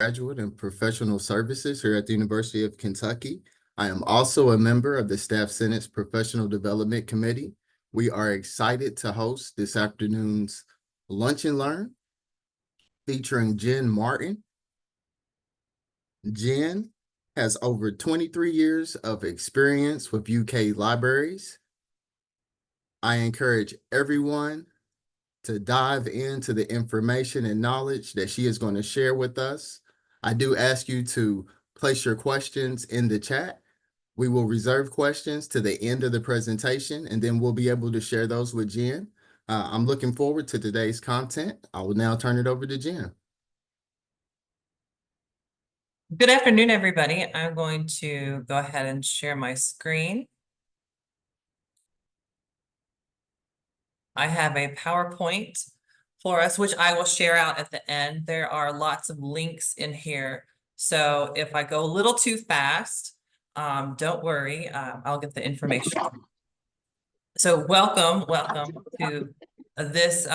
Graduate in Professional Services here at the University of Kentucky. I am also a member of the Staff Senate's Professional Development Committee. We are excited to host this afternoon's Lunch and Learn featuring Jen Martin. Jen has over 23 years of experience with UK libraries. I encourage everyone to dive into the information and knowledge that she is going to share with us. I do ask you to place your questions in the chat. We will reserve questions to the end of the presentation, and then we'll be able to share those with Jen. I'm looking forward to today's content. I will now turn it over to Jen. Good afternoon, everybody. I'm going to go ahead and share my screen. I have a PowerPoint for us, which I will share out at the end. There are lots of links in here. So if I go a little too fast, don't worry, I'll get the information. So welcome to this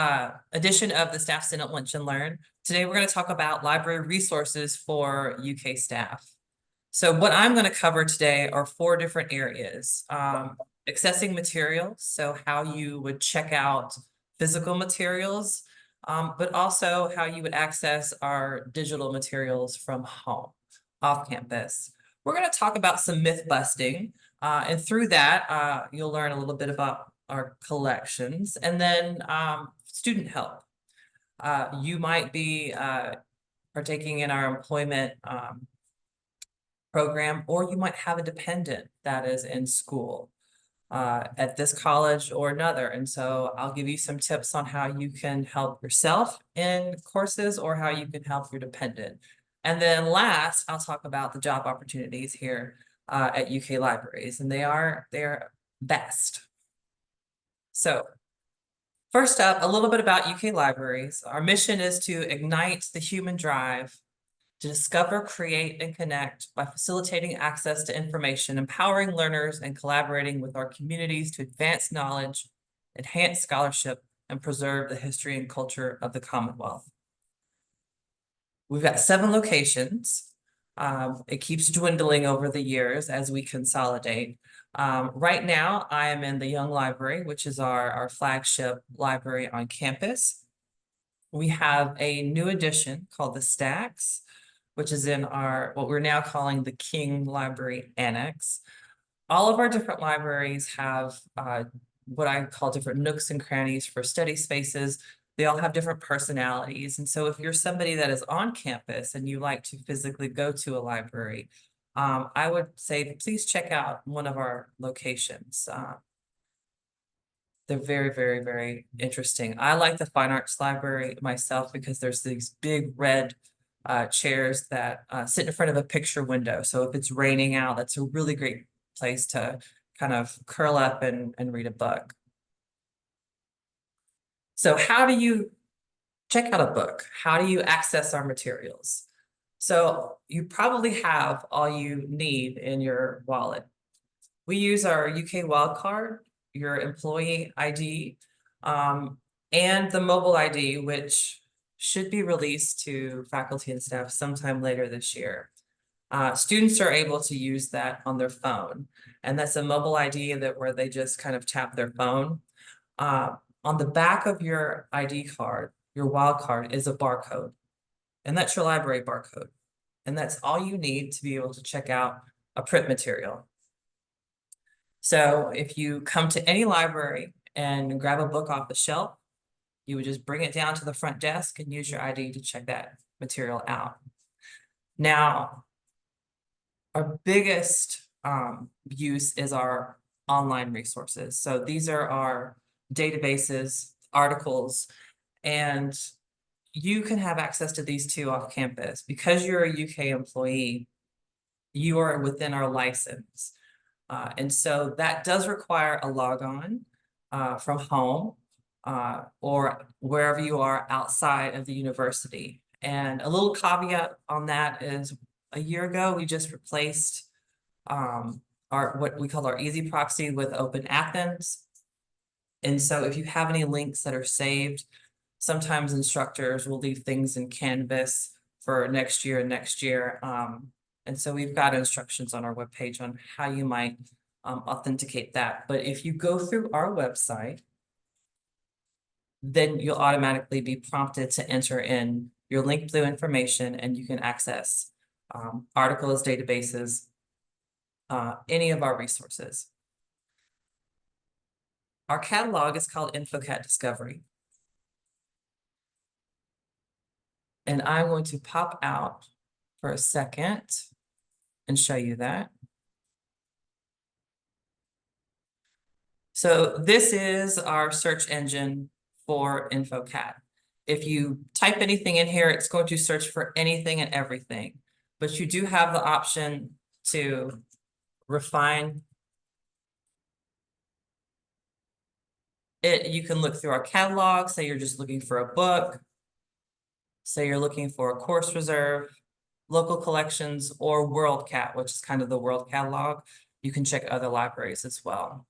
edition of the Staff Senate Lunch and Learn. Today, we're going to talk about library resources for UK staff. So what I'm going to cover today are 4 different areas. Accessing materials, so how you would check out physical materials, but also how you would access our digital materials from home, off campus. We're going to talk about some myth busting, and through that, you'll learn a little bit about our collections, and then student help. You might be partaking in our employment program, or you might have a dependent that is in school at this college or another. And so I'll give you some tips on how you can help yourself in courses or how you can help your dependent. And then last, I'll talk about the job opportunities here at UK libraries, and they're vast. So first up, a little bit about UK libraries. Our mission is to ignite the human drive to discover, create, and connect by facilitating access to information, empowering learners, and collaborating with our communities to advance knowledge, enhance scholarship, and preserve the history and culture of the Commonwealth. We've got 7 locations. It keeps dwindling over the years as we consolidate. Right now, I am in the Young Library, which is our flagship library on campus. We have a new addition called the Stacks, which is in what we're now calling the King Library Annex. All of our different libraries have what I call different nooks and crannies for study spaces. They all have different personalities. And so if you're somebody that is on campus and you like to physically go to a library, I would say, please check out one of our locations. They're very, very, very interesting. I like the Fine Arts Library myself because there's these big red chairs that sit in front of a picture window. So if it's raining out, that's a really great place to kind of curl up and read a book. So how do you check out a book? How do you access our materials? So you probably have all you need in your wallet. We use our UK Wildcard, your employee ID, and the mobile ID, which should be released to faculty and staff sometime later this year. Students are able to use that on their phone, and that's a mobile ID where they just kind of tap their phone. On the back of your ID card, your wild card, is a barcode, and that's your library barcode. And that's all you need to be able to check out a print material. So if you come to any library and grab a book off the shelf, you would just bring it down to the front desk and use your ID to check that material out. Now, our biggest use is our online resources. So these are our databases, articles, and you can have access to these too off campus. Because you're a UK employee, you are within our license. And so that does require a logon from home or wherever you are outside of the university. And a little caveat on that is a year ago, we just replaced what we call our Easy Proxy with Open Athens. And so if you have any links that are saved, sometimes instructors will leave things in Canvas for next year and next year. And so we've got instructions on our webpage on how you might authenticate that. But if you go through our website, then you'll automatically be prompted to enter in your linked blue information, and you can access articles, databases, any of our resources. Our catalog is called InfoCat Discovery. And I'm going to pop out for a second and show you that. So this is our search engine for InfoCat. If you type anything in here, it's going to search for anything and everything. But you do have the option to refine it. You can look through our catalog, say you're just looking for a book, say you're looking for a course reserve, local collections, or WorldCat, which is kind of the world catalog. You can check other libraries as well.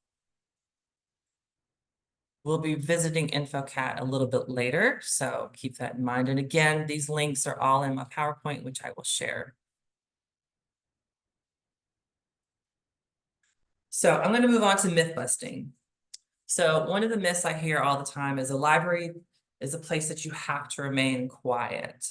We'll be visiting InfoCat a little bit later, so keep that in mind. And again, these links are all in my PowerPoint, which I will share. So I'm going to move on to myth busting. So one of the myths I hear all the time is a library is a place that you have to remain quiet.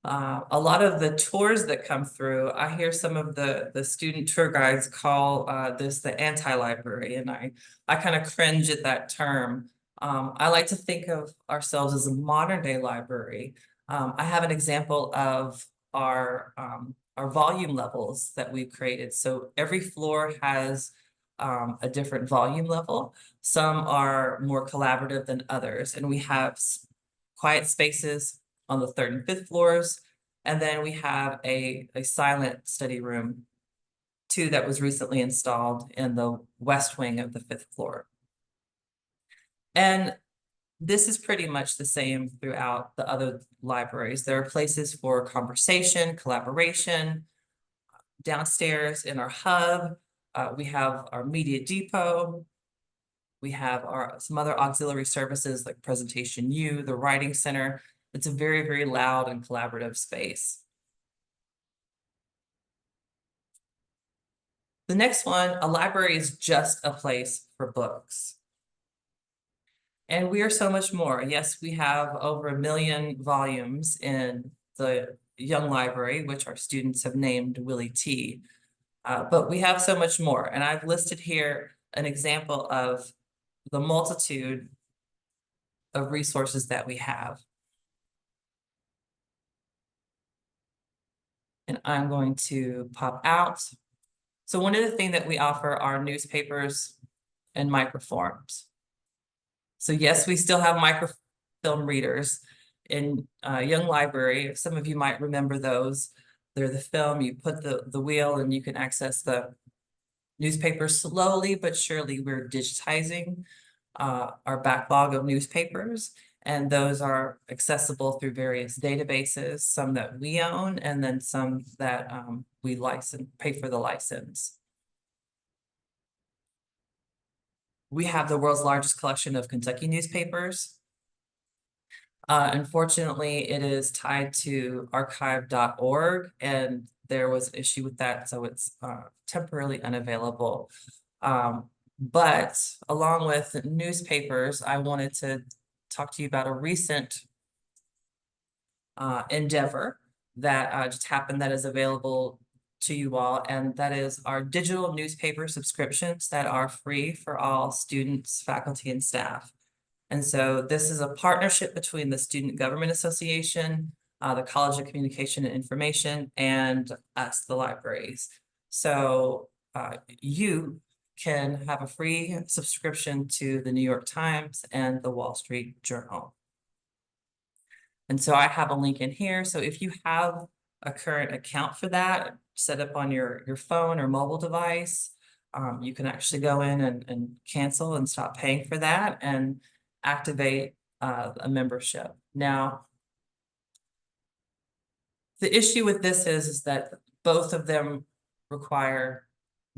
A lot of the tours that come through, I hear some of the student tour guides call this the anti-library, and I kind of cringe at that term. I like to think of ourselves as a modern day library. I have an example of our volume levels that we've created. So every floor has a different volume level. Some are more collaborative than others, and we have quiet spaces on the 3rd and 5th floors. And then we have a silent study room too that was recently installed in the west wing of the 5th floor. And this is pretty much the same throughout the other libraries. There are places for conversation, collaboration. Downstairs in our hub, we have our media depot. We have some other auxiliary services like Presentation U, the Writing Center. It's a very, very loud and collaborative space. The next one, a library is just a place for books. And we are so much more. Yes, we have over 1 million volumes in the Young Library, which our students have named Willie T. But we have so much more. And I've listed here an example of the multitude of resources that we have. And I'm going to pop out. So one of the things that we offer are newspapers and microforms. So yes, we still have microfilm readers in Young Library. Some of you might remember those. They're the film, you put the wheel and you can access the newspaper. Slowly but surely we're digitizing our backlog of newspapers, and those are accessible through various databases, some that we own and then some that we pay for the license. We have the world's largest collection of Kentucky newspapers. Unfortunately, it is tied to archive.org, and there was an issue with that, so it's temporarily unavailable. But along with newspapers, I wanted to talk to you about a recent endeavor that just happened that is available to you all, and that is our digital newspaper subscriptions that are free for all students, faculty, and staff. And so this is a partnership between the Student Government Association, the College of Communication and Information, and us, the libraries. So you can have a free subscription to the New York Times and the Wall Street Journal. And so I have a link in here. So if you have a current account for that set up on your phone or mobile device, you can actually go in and cancel and stop paying for that and activate a membership. Now, the issue with this is that both of them require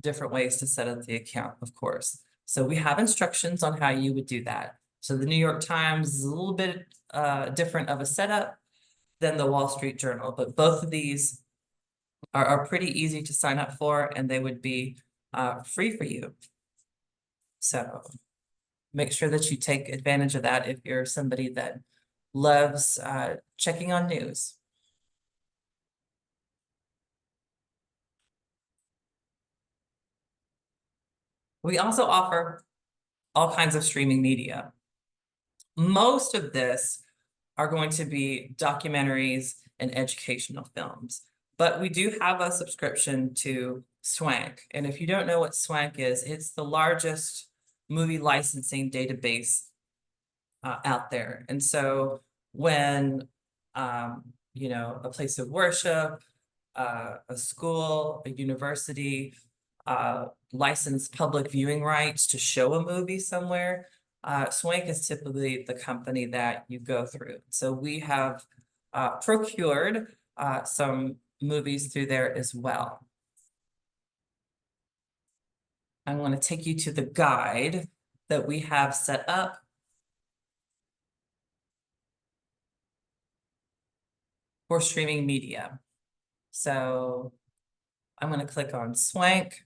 different ways to set up the account, of course. So we have instructions on how you would do that. So the New York Times is a little bit different of a setup. than the Wall Street Journal, but both of these are pretty easy to sign up for, and they would be free for you. So make sure that you take advantage of that if you're somebody that loves checking on news. We also offer all kinds of streaming media. Most of this are going to be documentaries and educational films, but we do have a subscription to Swank. And if you don't know what Swank is, it's the largest movie licensing database out there. And so when, you know, a place of worship, a school, a university, license public viewing rights to show a movie somewhere, Swank is typically the company that you go through. So we have procured some movies through there as well. I'm going to take you to the guide that we have set up. For streaming media. So I'm going to click on Swank.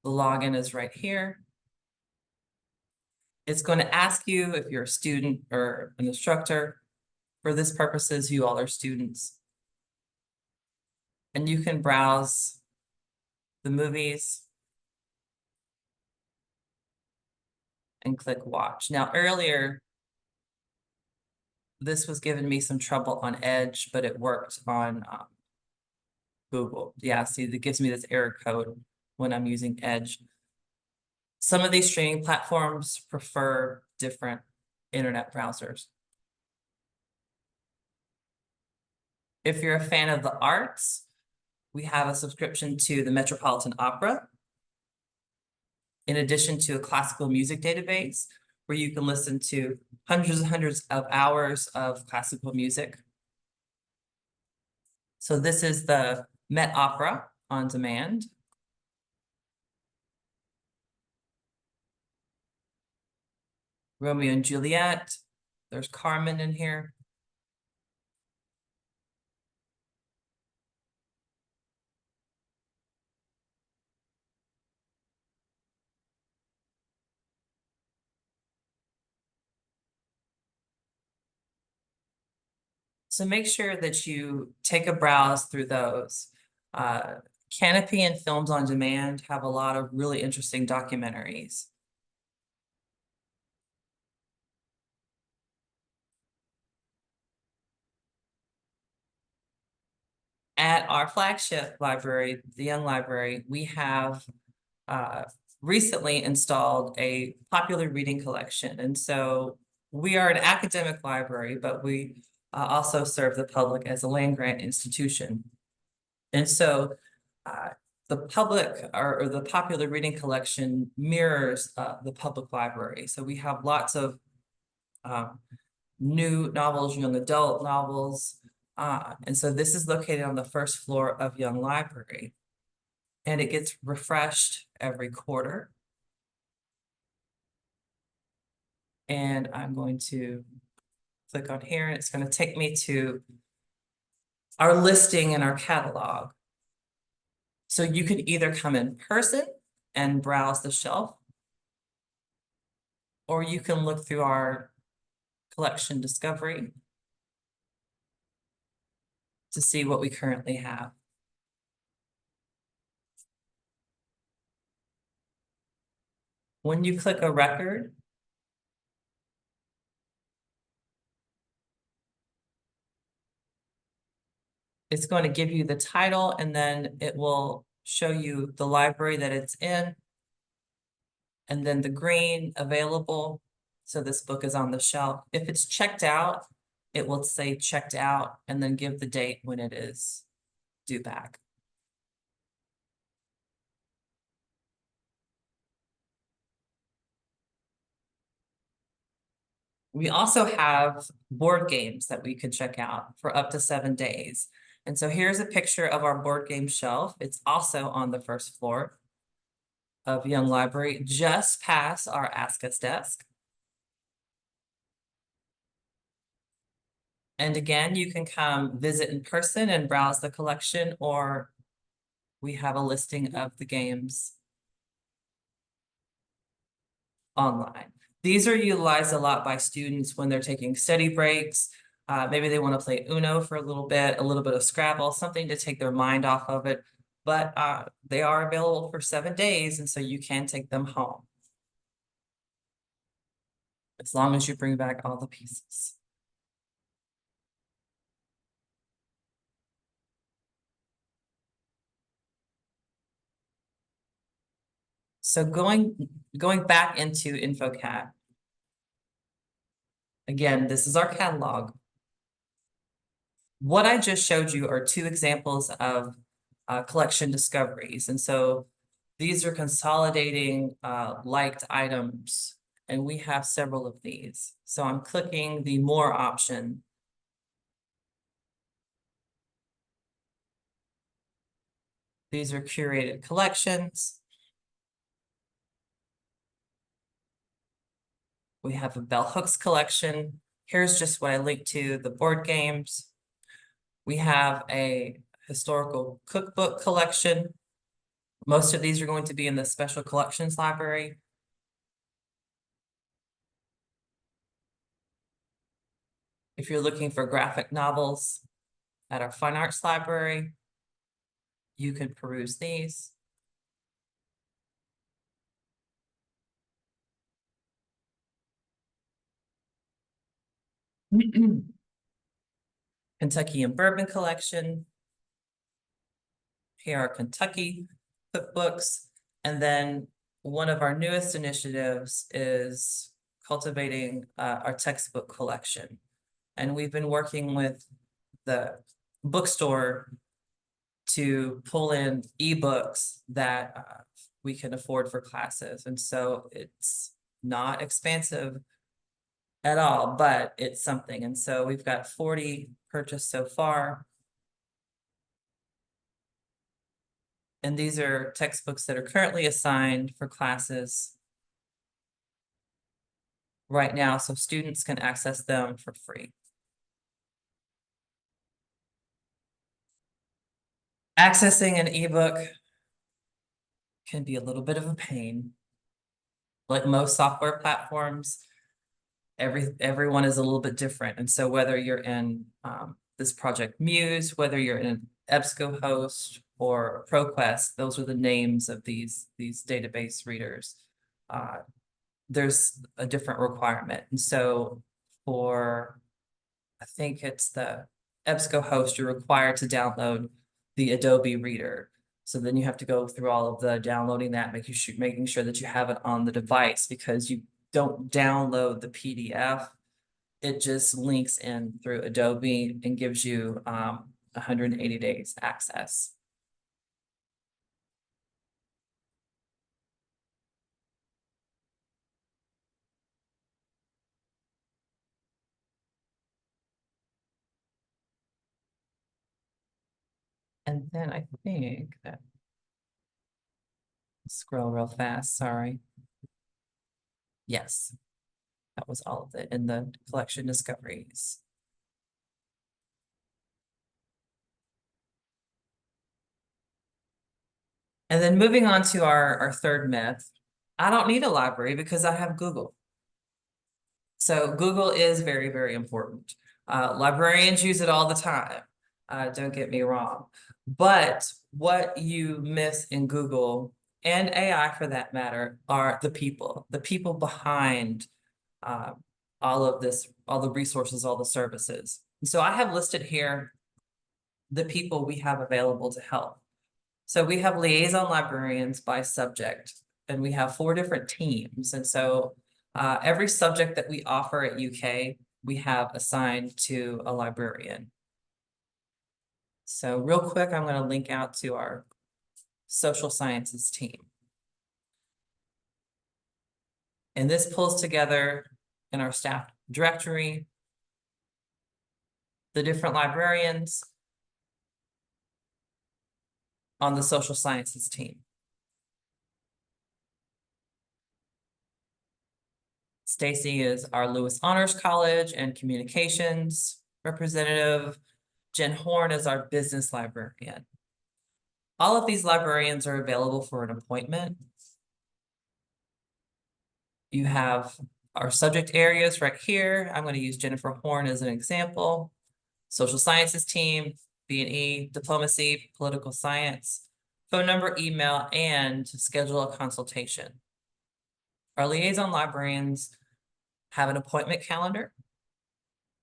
The login is right here. It's going to ask you if you're a student or an instructor. For this purposes, you all are students. And you can browse the movies and click watch. Now, earlier, this was giving me some trouble on Edge, but it worked on Google. Yeah, see, that gives me this error code when I'm using Edge. Some of these streaming platforms prefer different internet browsers. If you're a fan of the arts, we have a subscription to the Metropolitan Opera, in addition to a classical music database, where you can listen to hundreds and hundreds of hours of classical music. So this is the Met Opera on demand. Romeo and Juliet. There's Carmen in here. So make sure that you take a browse through those. Canopy and Films on Demand have a lot of really interesting documentaries. At our flagship library, the Young Library, we have recently installed a popular reading collection. And so we are an academic library, but we also serve the public as a land-grant institution. And so the public or the popular reading collection mirrors the public library. So we have lots of new novels, young adult novels. And so this is located on the first floor of Young Library. And it gets refreshed every quarter. And I'm going to click on here, and it's going to take me to our listing and our catalog. So you can either come in person and browse the shelf, or you can look through our collection discovery to see what we currently have. When you click a record, it's going to give you the title, and then it will show you the library that it's in, and then the green available. So this book is on the shelf. If it's checked out, it will say checked out and then give the date when it is due back. We also have board games that we can check out for up to 7 days. And so here's a picture of our board game shelf. It's also on the first floor of Young Library, just past our Ask Us desk. And again, you can come visit in person and browse the collection, or we have a listing of the games online. These are utilized a lot by students when they're taking study breaks. Maybe they want to play Uno for a little bit of Scrabble, something to take their mind off of it. But they are available for 7 days, and so you can take them home. As long as you bring back all the pieces. So going back into InfoCat. Again, this is our catalog. What I just showed you are 2 examples of collection discoveries. And so these are consolidating liked items, and we have several of these. So I'm clicking the more option. These are curated collections. We have a bell hooks collection. Here's just what I linked to, the board games. We have a historical cookbook collection. Most of these are going to be in the special collections library. If you're looking for graphic novels at our fine arts library, you can peruse these. Kentucky and Bourbon collection. Here are Kentucky cookbooks. And then one of our newest initiatives is cultivating our textbook collection. And we've been working with the bookstore to pull in ebooks that we can afford for classes. And so it's not expansive at all, but it's something. And so we've got 40 purchased so far. And these are textbooks that are currently assigned for classes right now, so students can access them for free. Accessing an ebook can be a little bit of a pain. Like most software platforms, everyone is a little bit different. And so whether you're in this Project Muse, whether you're in EBSCOhost or ProQuest, those are the names of these database readers. There's a different requirement. And so for, I think it's the EBSCOhost, you're required to download the Adobe Reader. So then you have to go through all of the downloading that, making sure that you have it on the device, because you don't download the PDF. It just links in through Adobe and gives you 180 days access. And then I think that, scroll real fast, sorry. Yes, that was all of it in the collection discoveries. And then moving on to our third myth, I don't need a library because I have Google. So Google is very, very important. Librarians use it all the time. Don't get me wrong. But what you miss in Google, and AI for that matter, are the people behind all of this, all the resources, all the services. And so I have listed here the people we have available to help. So we have liaison librarians by subject, and we have 4 different teams. And so every subject that we offer at UK, we have assigned to a librarian. So real quick, I'm going to link out to our social sciences team. And this pulls together in our staff directory the different librarians on the social sciences team. Stacy is our Lewis Honors College and Communications. Representative Jen Horn is our business librarian. All of these librarians are available for an appointment. You have our subject areas right here. I'm going to use Jennifer Horn as an example. Social sciences team, B&E, diplomacy, political science, phone number, email, and to schedule a consultation. Our liaison librarians have an appointment calendar.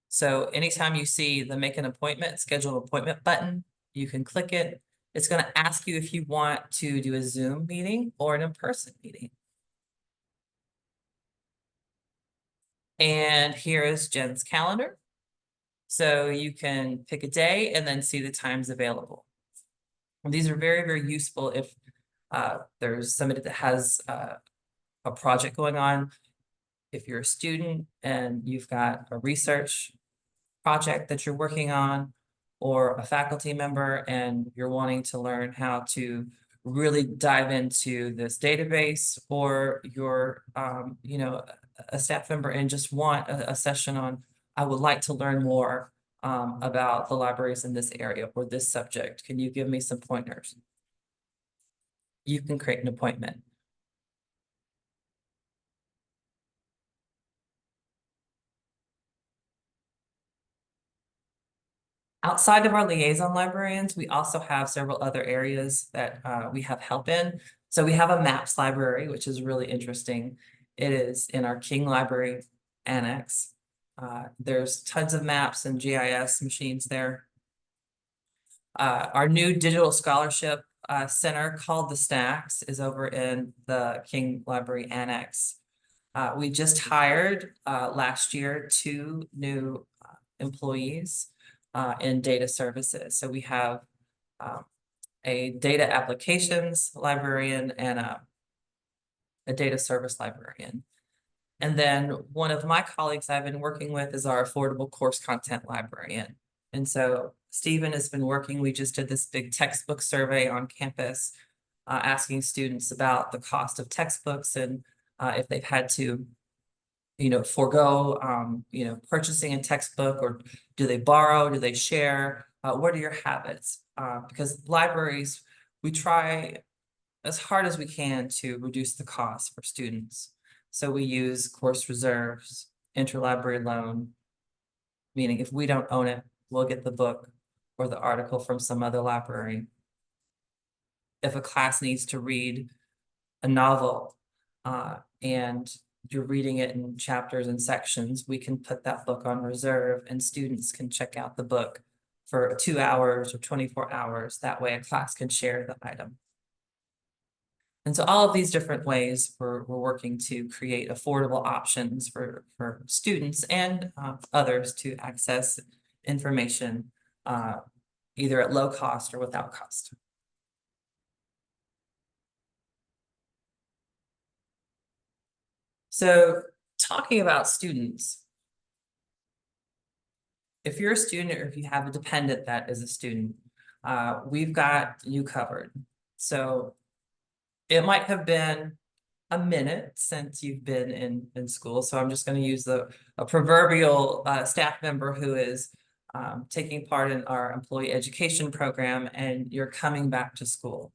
So anytime you see the make an appointment, schedule an appointment button, you can click it. It's going to ask you if you want to do a Zoom meeting or an in-person meeting. And here is Jen's calendar. So you can pick a day and then see the times available. And these are very, very useful if there's somebody that has a project going on. If you're a student and you've got a research project that you're working on, or a faculty member and you're wanting to learn how to really dive into this database, or you're you know, a staff member and just want a session on, I would like to learn more about the libraries in this area or this subject. Can you give me some pointers? You can create an appointment. Outside of our liaison librarians, we also have several other areas that we have help in. So we have a maps library, which is really interesting. It is in our King Library Annex. There's tons of maps and GIS machines there. Our new digital scholarship center called the Stacks is over in the King Library Annex. We just hired last year 2 new employees in data services. So we have a data applications librarian and a data service librarian. And then one of my colleagues I've been working with is our affordable course content librarian. And so Stephen has been working, we just did this big textbook survey on campus, asking students about the cost of textbooks and if they've had to, you know, forego, you know, purchasing a textbook, or do they borrow, do they share? What are your habits? Because libraries, we try as hard as we can to reduce the cost for students. So we use course reserves, interlibrary loan, meaning if we don't own it, we'll get the book or the article from some other library. If a class needs to read a novel and you're reading it in chapters and sections, we can put that book on reserve and students can check out the book for 2 hours or 24 hours. That way a class can share the item. And so all of these different ways we're working to create affordable options for students and others to access information either at low cost or without cost. So talking about students, if you're a student or if you have a dependent that is a student, we've got you covered. So it might have been a minute since you've been in school. So I'm just going to use a proverbial staff member who is taking part in our employee education program, and you're coming back to school.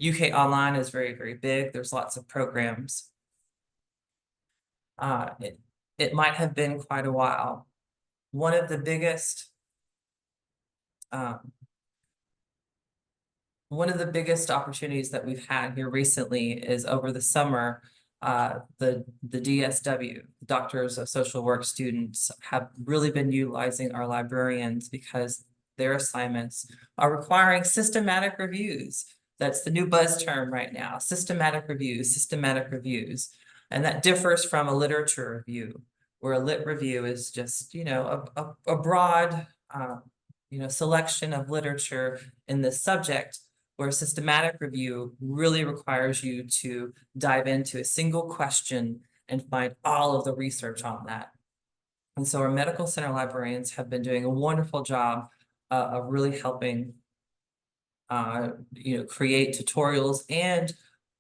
UK Online is very, very big. There's lots of programs. It might have been quite a while. One of the biggest opportunities that we've had here recently is over the summer, the DSW, Doctors of Social Work students, have really been utilizing our librarians because their assignments are requiring systematic reviews. That's the new buzz term right now, systematic reviews. And that differs from a literature review, where a lit review is just, you know, a broad, you know, selection of literature in this subject, where a systematic review really requires you to dive into a single question and find all of the research on that. And so our medical center librarians have been doing a wonderful job of really helping, you know, create tutorials and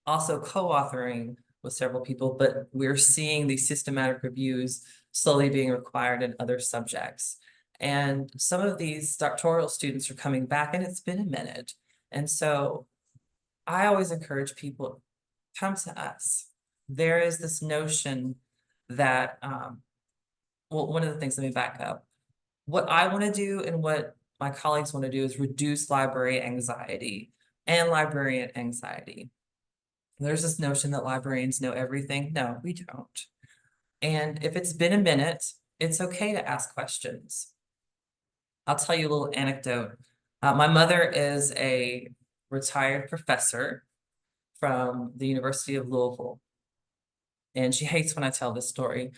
also co-authoring with several people, but we're seeing these systematic reviews slowly being required in other subjects. And some of these doctoral students are coming back and it's been a minute. And so I always encourage people, come to us. There is this notion that, well, one of the things, let me back up. What I want to do and what my colleagues want to do is reduce library anxiety and librarian anxiety. There's this notion that librarians know everything. No, we don't. And if it's been a minute, it's okay to ask questions. I'll tell you a little anecdote. My mother is a retired professor from the University of Louisville. And she hates when I tell this story.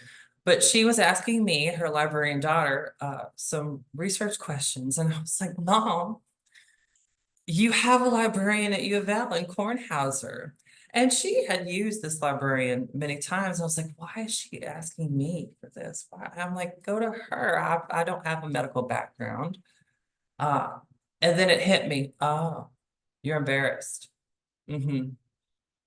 But she was asking me, her librarian daughter, some research questions. And I was like, Mom, you have a librarian at U of L in Kornhauser. And she had used this librarian many times. I was like, why is she asking me for this? Why? I'm like, go to her. I don't have a medical background. Uh, and then it hit me. Oh, you're embarrassed. Mm-hmm.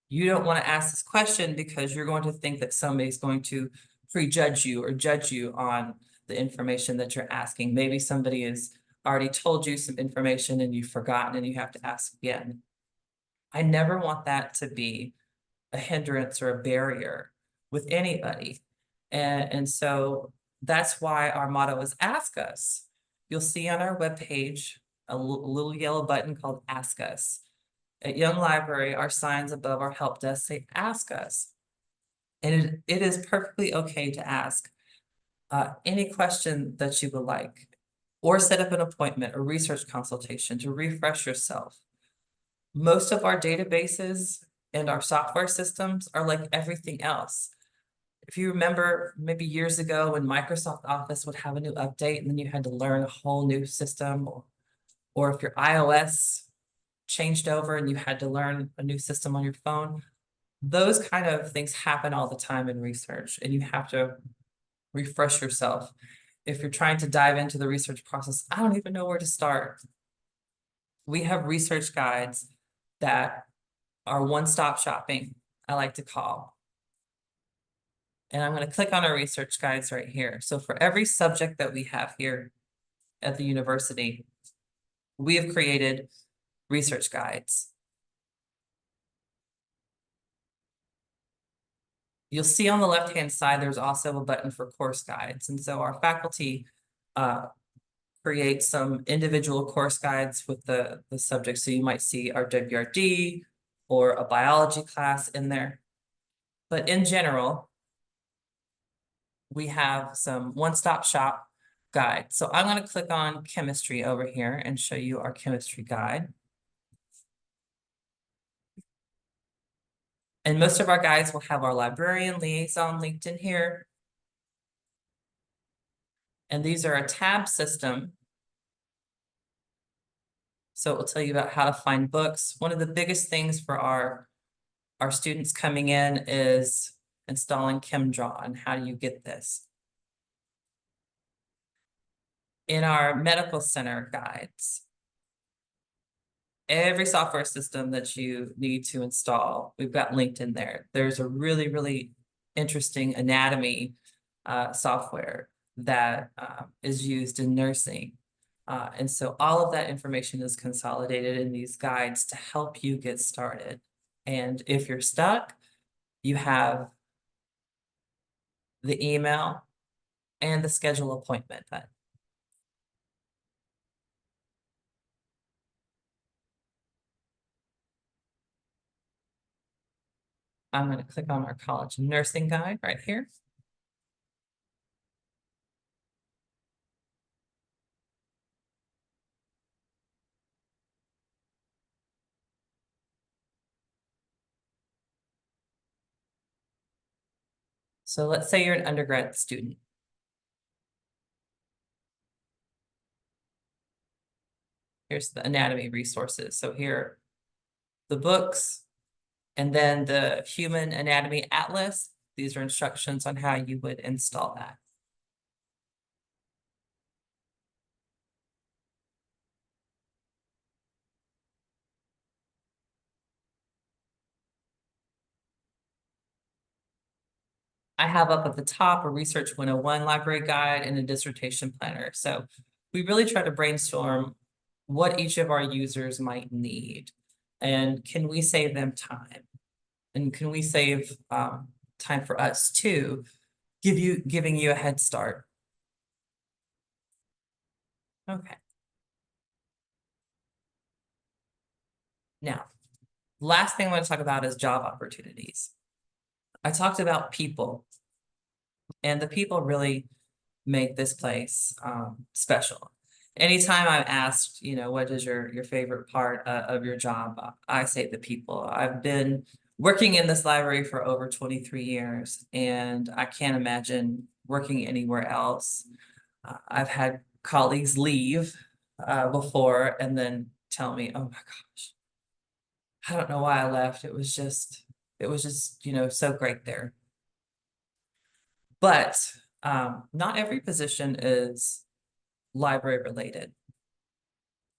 You don't want to ask this question because you're going to think that somebody's going to prejudge you or judge you on the information that you're asking. Maybe somebody has already told you some information and you've forgotten and you have to ask again. I never want that to be a hindrance or a barrier with anybody. And so that's why our motto is ask us. You'll see on our webpage a little yellow button called Ask Us. At Young Library, our signs above our help desk say, ask us. And it is perfectly okay to ask any question that you would like, or set up an appointment or research consultation to refresh yourself. Most of our databases and our software systems are like everything else. If you remember maybe years ago when Microsoft Office would have a new update and then you had to learn a whole new system, or if your iOS changed over and you had to learn a new system on your phone, those kind of things happen all the time in research, and you have to refresh yourself. If you're trying to dive into the research process, I don't even know where to start. We have research guides that are one-stop shopping, I like to call. And I'm going to click on our research guides right here. So for every subject that we have here at the university, we have created research guides. You'll see on the left-hand side, there's also a button for course guides. And so our faculty create some individual course guides with the subject. So you might see our WRD or a biology class in there. But in general, we have some one-stop shop guide. So I'm going to click on chemistry over here and show you our chemistry guide. And most of our guides will have our librarian liaison linked in here. And these are a tab system. So it will tell you about how to find books. One of the biggest things for our students coming in is installing ChemDraw, and how do you get this? In our medical center guides, every software system that you need to install, we've got linked in there. There's a really, really interesting anatomy software that is used in nursing. And so all of that information is consolidated in these guides to help you get started. And if you're stuck, you have the email and the schedule appointment button. I'm going to click on our college nursing guide right here. So let's say you're an undergrad student. Here's the anatomy resources. So here, the books, and then the Human Anatomy Atlas. These are instructions on how you would install that. I have up at the top a Research 101 library guide and a dissertation planner. So we really try to brainstorm what each of our users might need. And can we save them time? And can we save time for us too, giving you a head start? Okay. Now, last thing I want to talk about is job opportunities. I talked about people, and the people really make this place special. Anytime I'm asked, what is your favorite part of your job, I say the people. I've been working in this library for over 23 years, and I can't imagine working anywhere else. I've had colleagues leave before and then tell me, oh my gosh, I don't know why I left. It was just, so great there. But not every position is library related.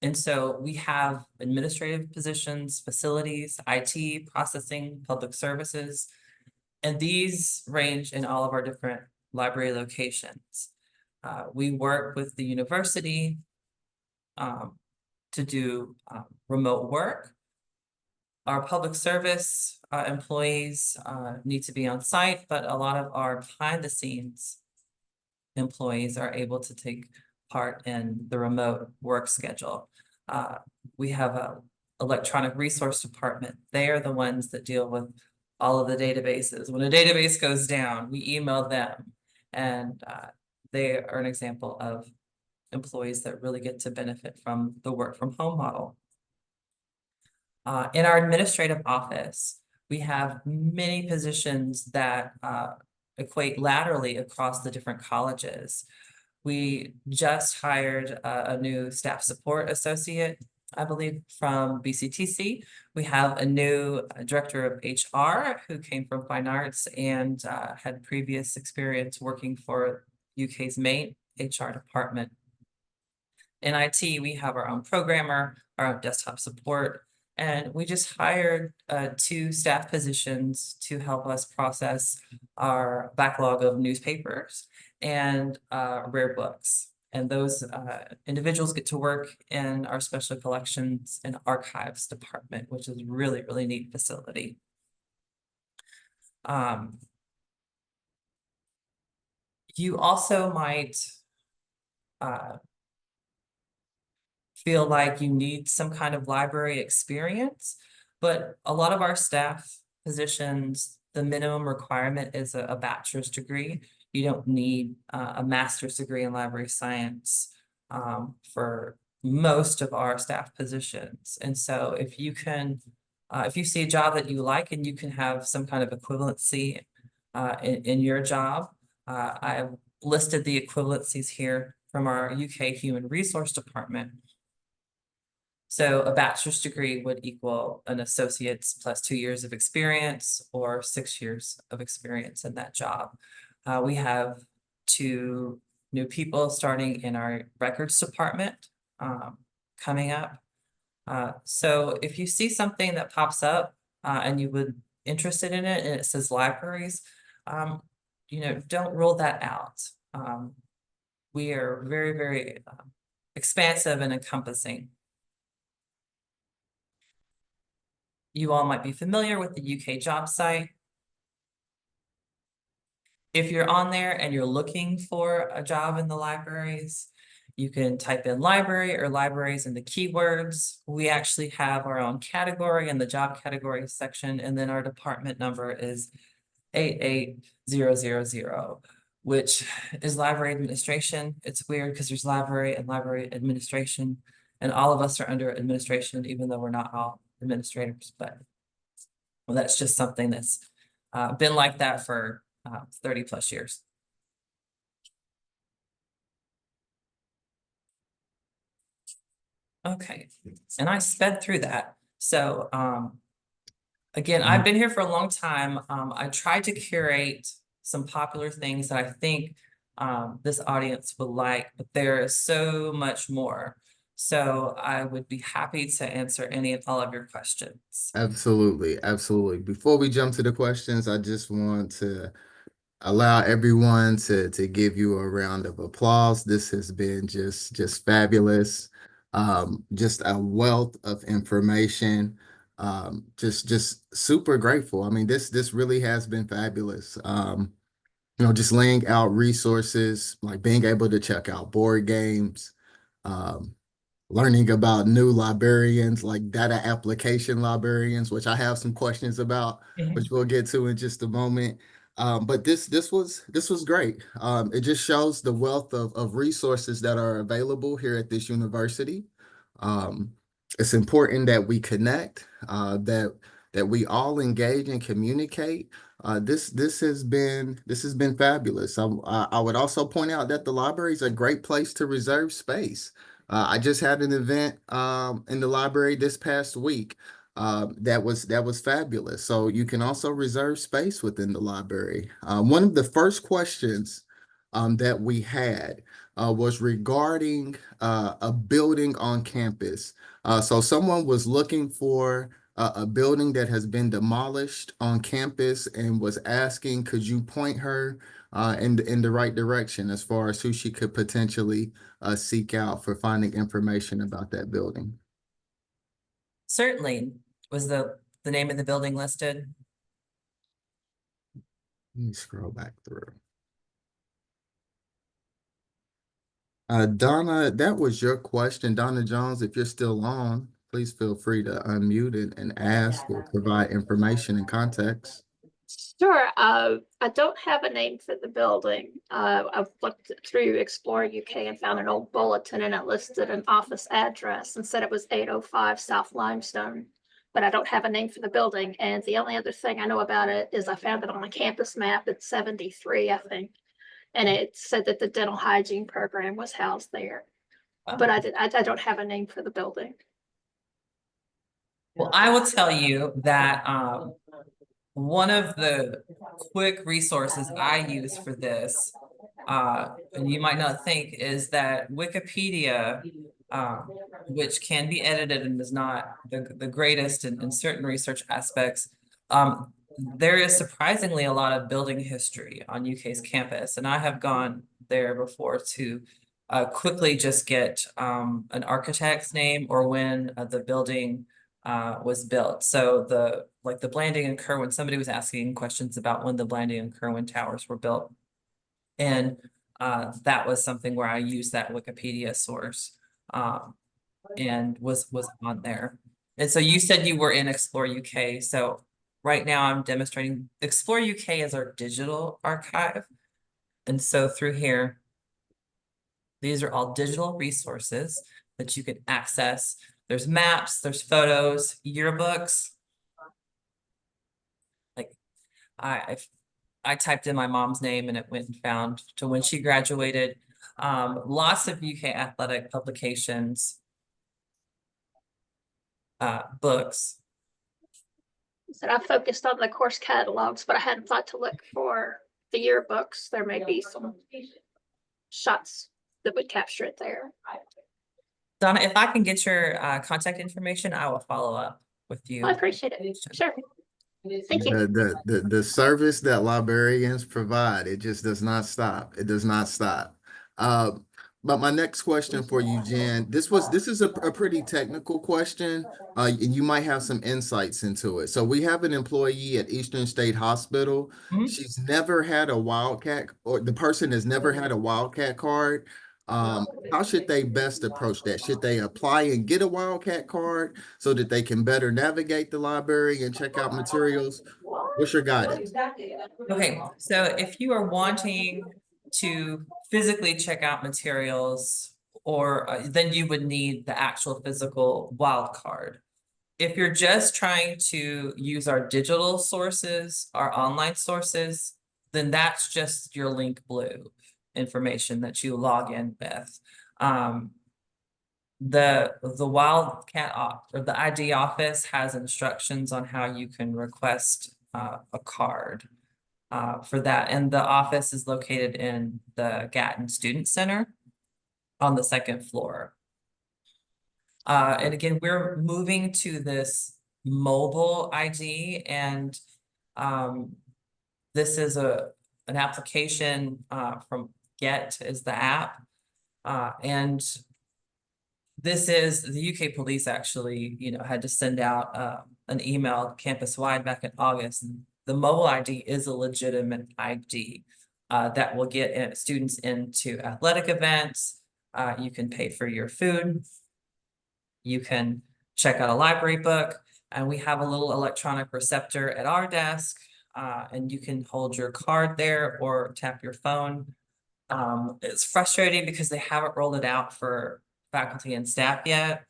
And so we have administrative positions, facilities, IT, processing, public services, and these range in all of our different library locations. We work with the university to do remote work. Our public service employees need to be on site, but a lot of our behind the scenes employees are able to take part in the remote work schedule. We have a electronic resource department. They are the ones that deal with all of the databases. When a database goes down, we email them, and they are an example of employees that really get to benefit from the work from home model. In our administrative office, we have many positions that equate laterally across the different colleges. We just hired a new staff support associate, I believe, from BCTC. We have a new director of HR who came from fine arts and had previous experience working for UK's main HR department. In IT, we have our own programmer, our own desktop support, and we just hired 2 staff positions to help us process our backlog of newspapers and rare books. And those individuals get to work in our special collections and archives department, which is really, really neat facility. You also might feel like you need some kind of library experience, but a lot of our staff positions, the minimum requirement is a bachelor's degree. You don't need a master's degree in library science for most of our staff positions. And so if you can, if you see a job that you like and you can have some kind of equivalency in your job, I've listed the equivalencies here from our UK Human Resource Department. So a bachelor's degree would equal an associate's plus 2 years of experience or 6 years of experience in that job. We have 2 new people starting in our records department coming up. So if you see something that pops up and you would interested in it and it says libraries, don't rule that out. We are very, very expansive and encompassing. You all might be familiar with the UK job site. If you're on there and you're looking for a job in the libraries, you can type in library or libraries in the keywords. We actually have our own category in the job category section, and then our department number is 88000, which is library administration. It's weird because there's library and library administration, and all of us are under administration, even though we're not all administrators, but well, that's just something that's been like that for 30 plus years. Okay, and I sped through that. So again, I've been here for a long time. I tried to curate some popular things that I think this audience would like, but there is so much more. So I would be happy to answer any and all of your questions. Absolutely, absolutely. Before we jump to the questions, I just want to allow everyone to give you a round of applause. This has been just fabulous. Just a wealth of information. Just super grateful. I mean, this really has been fabulous. Just laying out resources, like being able to check out board games, um, learning about new librarians, like data application librarians, which I have some questions about, which we'll get to in just a moment. But this was great. It just shows the wealth of resources that are available here at this university. Um, it's important that we connect, that we all engage and communicate. This has been fabulous. I would also point out that the library is a great place to reserve space. I just had an event in the library this past week that was fabulous. So you can also reserve space within the library. One of the first questions that we had was regarding a building on campus. So someone was looking for a building that has been demolished on campus and was asking, could you point her in the right direction as far as who she could potentially seek out for finding information about that building? Certainly. Was the name of the building listed? Let me scroll back through. Donna, that was your question. Donna Jones, if you're still on, please feel free to unmute and ask or provide information and context. Sure. I don't have a name for the building. I've looked through Explore UK and found an old bulletin, and it listed an office address and said it was 805 South Limestone. But I don't have a name for the building. And the only other thing I know about it is I found it on a campus map. It's 73, I think. And it said that the dental hygiene program was housed there. But I don't have a name for the building. Well, I will tell you that one of the quick resources I use for this, and you might not think, is that Wikipedia, which can be edited and is not the greatest in certain research aspects. There is surprisingly a lot of building history on UK's campus, and I have gone there before to quickly just get an architect's name or when the building was built. So the Blanding and Kerwin, somebody was asking questions about when the Blanding and Kerwin towers were built. And that was something where I used that Wikipedia source and was on there. And so you said you were in Explore UK. So right now I'm demonstrating Explore UK as our digital archive. And so through here, these are all digital resources that you can access. There's maps, there's photos, yearbooks. Like I typed in my mom's name and it went and found to when she graduated. Lots of UK athletic publications, books. So I focused on the course catalogs, but I hadn't thought to look for the yearbooks. There may be some shots that would capture it there. Donna, if I can get your contact information, I will follow up with you. I appreciate it. Sure. Thank you. The service that librarians provide, it just does not stop. It does not stop. But my next question for you, Jen, this is a pretty technical question, and you might have some insights into it. So we have an employee at Eastern State Hospital. Mhm. She's never had a Wildcat, or the person has never had a Wildcat card. How should they best approach that? Should they apply and get a Wildcat card so that they can better navigate the library and check out materials? What's your guidance? Okay, so if you are wanting to physically check out materials, or then you would need the actual physical wild card. If you're just trying to use our digital sources, our online sources, then that's just your Link Blue information that you log in with. The Wildcat or the ID office has instructions on how you can request a card for that. And the office is located in the Gatton Student Center on the second floor. And again, we're moving to this mobile ID, and this is an application from Get is the app. And this is, the UK police actually, had to send out an email campus-wide back in August. The mobile ID is a legitimate ID that will get students into athletic events. You can pay for your food. You can check out a library book, and we have a little electronic receptor at our desk, and you can hold your card there or tap your phone. It's frustrating because they haven't rolled it out for faculty and staff yet.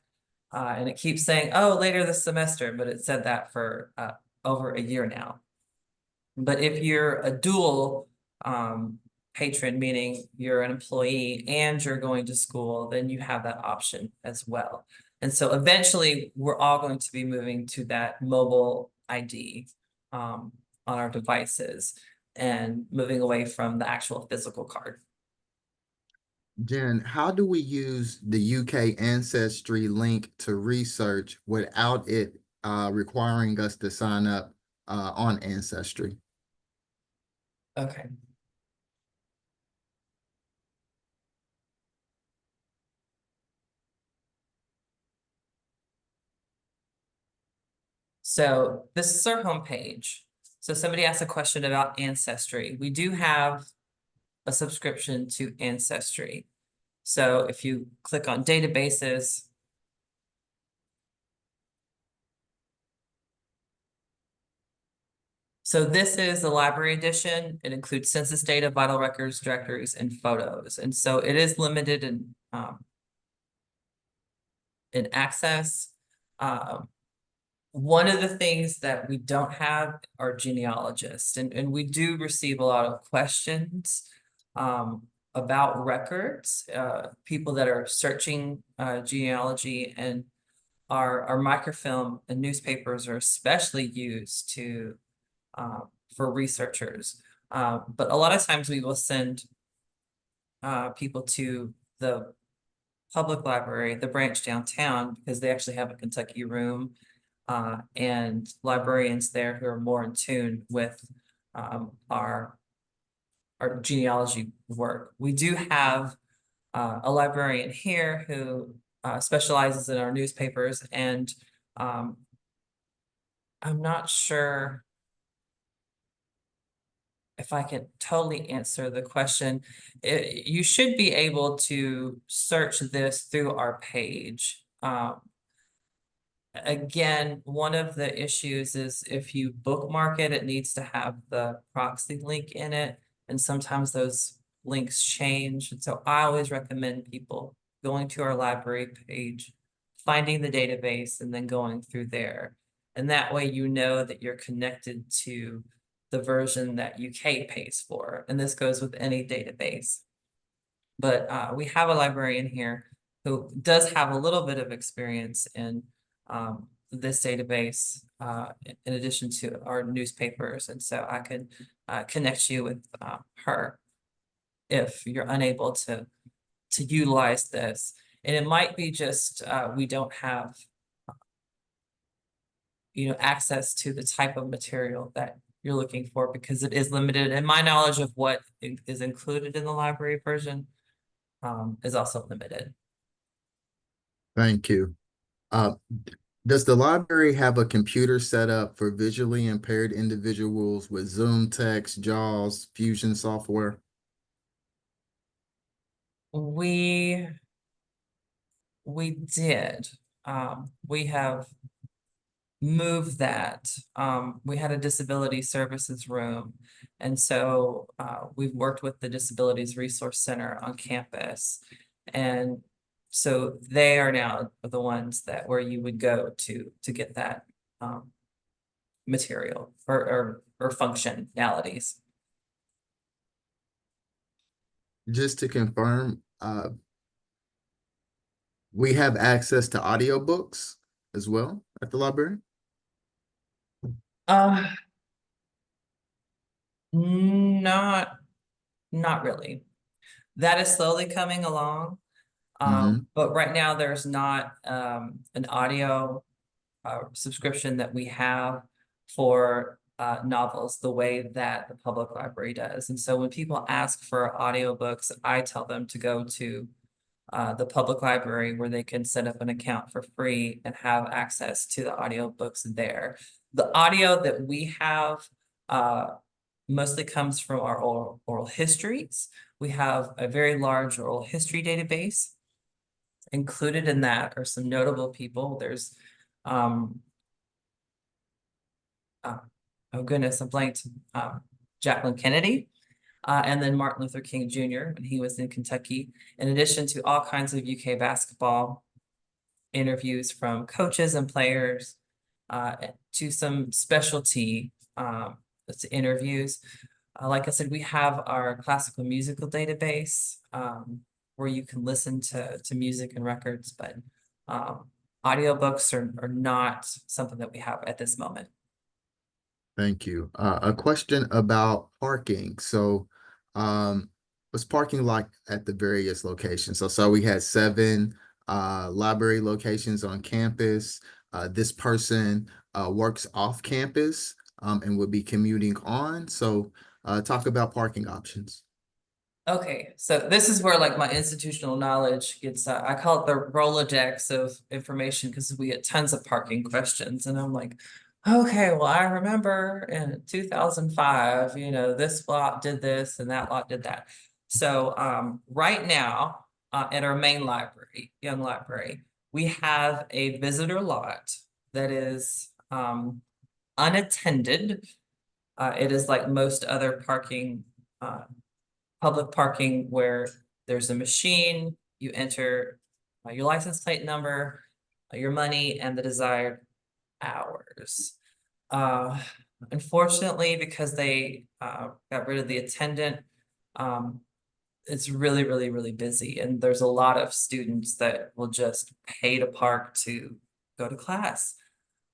And it keeps saying, oh, later this semester, but it said that for over a year now. But if you're a dual patron, meaning you're an employee and you're going to school, then you have that option as well. And so eventually we're all going to be moving to that mobile ID on our devices and moving away from the actual physical card. Jen, how do we use the UK Ancestry link to research without it requiring us to sign up on Ancestry? Okay. So this is our homepage. So somebody asked a question about Ancestry. We do have a subscription to Ancestry. So if you click on databases, so this is the library edition. It includes census data, vital records, directories, and photos. And so it is limited in access. One of the things that we don't have are genealogists, and we do receive a lot of questions about records, people that are searching genealogy, and our microfilm and newspapers are especially used to for researchers. But a lot of times we will send people to the public library, the branch downtown, because they actually have a Kentucky room and librarians there who are more in tune with our genealogy work. We do have a librarian here who specializes in our newspapers, and I'm not sure if I can totally answer the question. You should be able to search this through our page. Again, one of the issues is if you bookmark it, it needs to have the proxy link in it. And sometimes those links change. And so I always recommend people going to our library page, finding the database, and then going through there. And that way you know that you're connected to the version that UK pays for. And this goes with any database. But we have a librarian here who does have a little bit of experience in this database in addition to our newspapers. And so I could connect you with her if you're unable to utilize this. And it might be just we don't have access to the type of material that you're looking for, because it is limited. And my knowledge of what is included in the library version is also limited. Thank you. Does the library have a computer set up for visually impaired individuals with Zoom Text, JAWS, Fusion software? We did. We have moved that. We had a disability services room. And so we've worked with the Disabilities Resource Center on campus. And so they are now the ones that where you would go to get that material or functionalities. Just to confirm, we have access to audiobooks as well at the library? Not really. That is slowly coming along. But right now there's not an audio subscription that we have for novels the way that the public library does. And so when people ask for audiobooks, I tell them to go to the public library where they can set up an account for free and have access to the audiobooks there. The audio that we have mostly comes from our oral histories. We have a very large oral history database. Included in that are some notable people. There's oh goodness, I blanked. Jacqueline Kennedy, and then Martin Luther King Jr. when he was in Kentucky, in addition to all kinds of UK basketball interviews from coaches and players, to some specialty interviews. Like I said, we have our classical musical database, where you can listen to music and records, but audiobooks are not something that we have at this moment. Thank you. A question about parking. So, what's parking like at the various locations? So we had 7 library locations on campus. This person works off campus and would be commuting on. So, talk about parking options. Okay, so this is where like my institutional knowledge gets, I call it the Rolodex of information because we get tons of parking questions and I'm like, okay, well, I remember in 2005, you know, this lot did this and that lot did that. So right now at our main library, Young Library, we have a visitor lot that is unattended. It is like most other parking public parking where there's a machine, you enter your license plate number, your money, and the desired hours. Unfortunately, because they got rid of the attendant, it's really, really, really busy. And there's a lot of students that will just pay to park to go to class.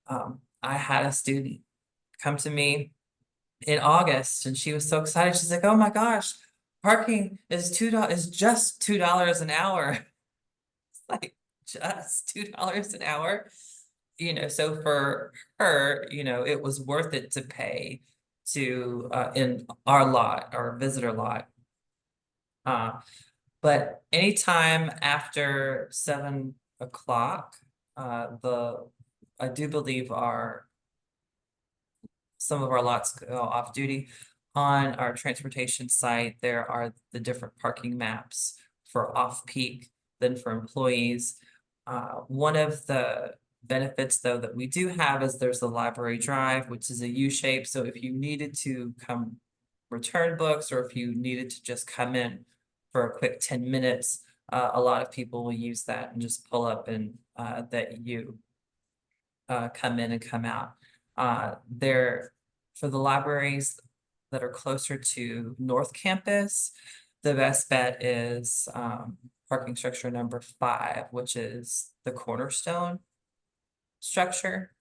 I had a student come to me in August and she was so excited. She's like, oh my gosh, parking is just $2 an hour. It's like just $2 an hour. You know, so for her, you know, it was worth it to pay to in our lot, our visitor lot. But anytime after 7 o'clock, I do believe some of our lots go off duty. On our transportation site, there are the different parking maps for off-peak than for employees. One of the benefits though that we do have is there's the library drive, which is a U-shape. So if you needed to come return books or if you needed to just come in for a quick 10 minutes, a lot of people will use that and just pull up and that you come in and come out. For the libraries that are closer to North Campus, the best bet is parking structure number 5, which is the Cornerstone structure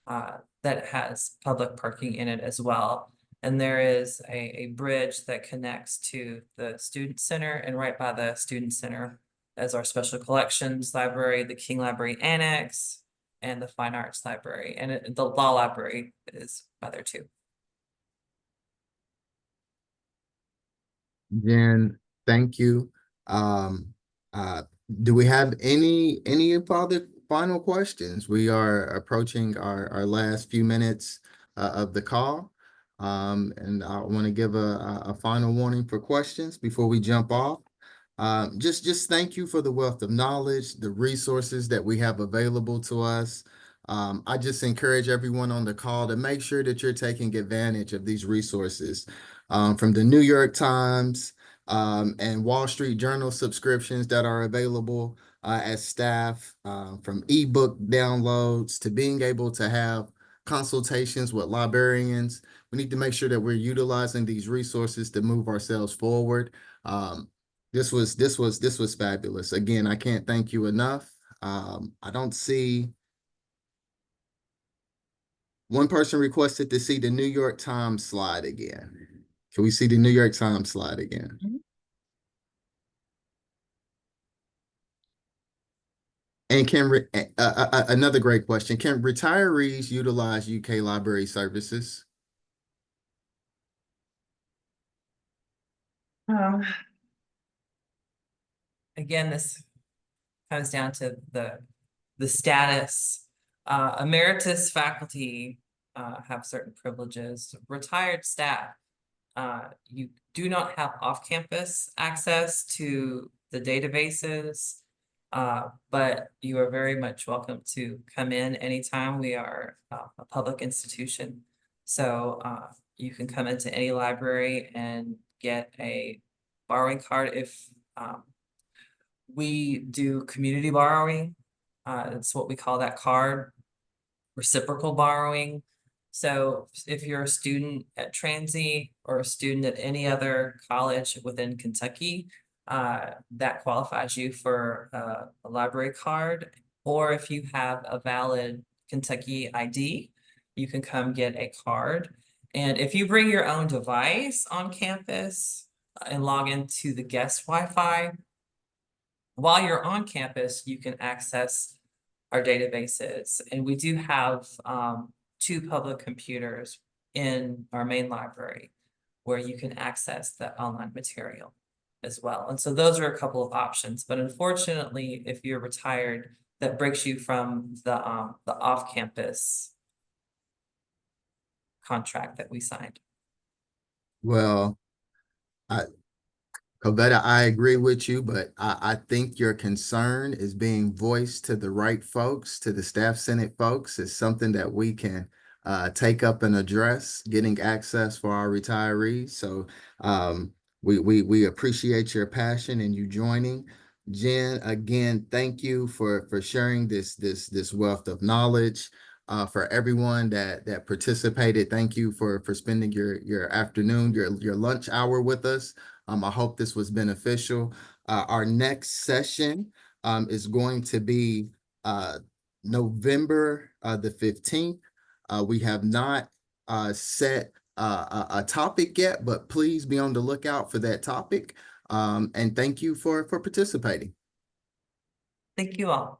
that has public parking in it as well. And there is a bridge that connects to the Student Center, and right by the Student Center is our Special Collections Library, the King Library Annex, and the Fine Arts Library, and the Law Library is by there too. Jen, thank you. Do we have any other final questions? We are approaching our last few minutes of the call. And I want to give a final warning for questions before we jump off. Just thank you for the wealth of knowledge, the resources that we have available to us. I just encourage everyone on the call to make sure that you're taking advantage of these resources from the New York Times and Wall Street Journal subscriptions that are available as staff, from ebook downloads to being able to have consultations with librarians. We need to make sure that we're utilizing these resources to move ourselves forward. This was fabulous. Again, I can't thank you enough. I don't see. One person requested to see the New York Times slide again. Can we see the New York Times slide again? And another great question, can retirees utilize UK library services? Um, Again, this comes down to the status. Emeritus faculty have certain privileges. Retired staff, you do not have off-campus access to the databases, but you are very much welcome to come in anytime. We are a public institution. So you can come into any library and get a borrowing card if we do community borrowing. It's what we call that card, reciprocal borrowing. So if you're a student at Transy or a student at any other college within Kentucky, that qualifies you for a library card. Or if you have a valid Kentucky ID, you can come get a card. And if you bring your own device on campus and log into the guest Wi-Fi, while you're on campus, you can access our databases. And we do have 2 public computers in our main library where you can access the online material as well. And so those are a couple of options. But unfortunately, if you're retired, that breaks you from the off-campus contract that we signed. Well, Covetta, I agree with you, but I think your concern is being voiced to the right folks, to the Staff Senate folks. It's something that we can take up and address, getting access for our retirees. So we appreciate your passion and you joining. Jen, again, thank you for sharing this wealth of knowledge. For everyone that participated, thank you for spending your afternoon, your lunch hour with us. I hope this was beneficial. Our next session is going to be November the 15th. We have not set a topic yet, but please be on the lookout for that topic. And thank you for participating. Thank you all.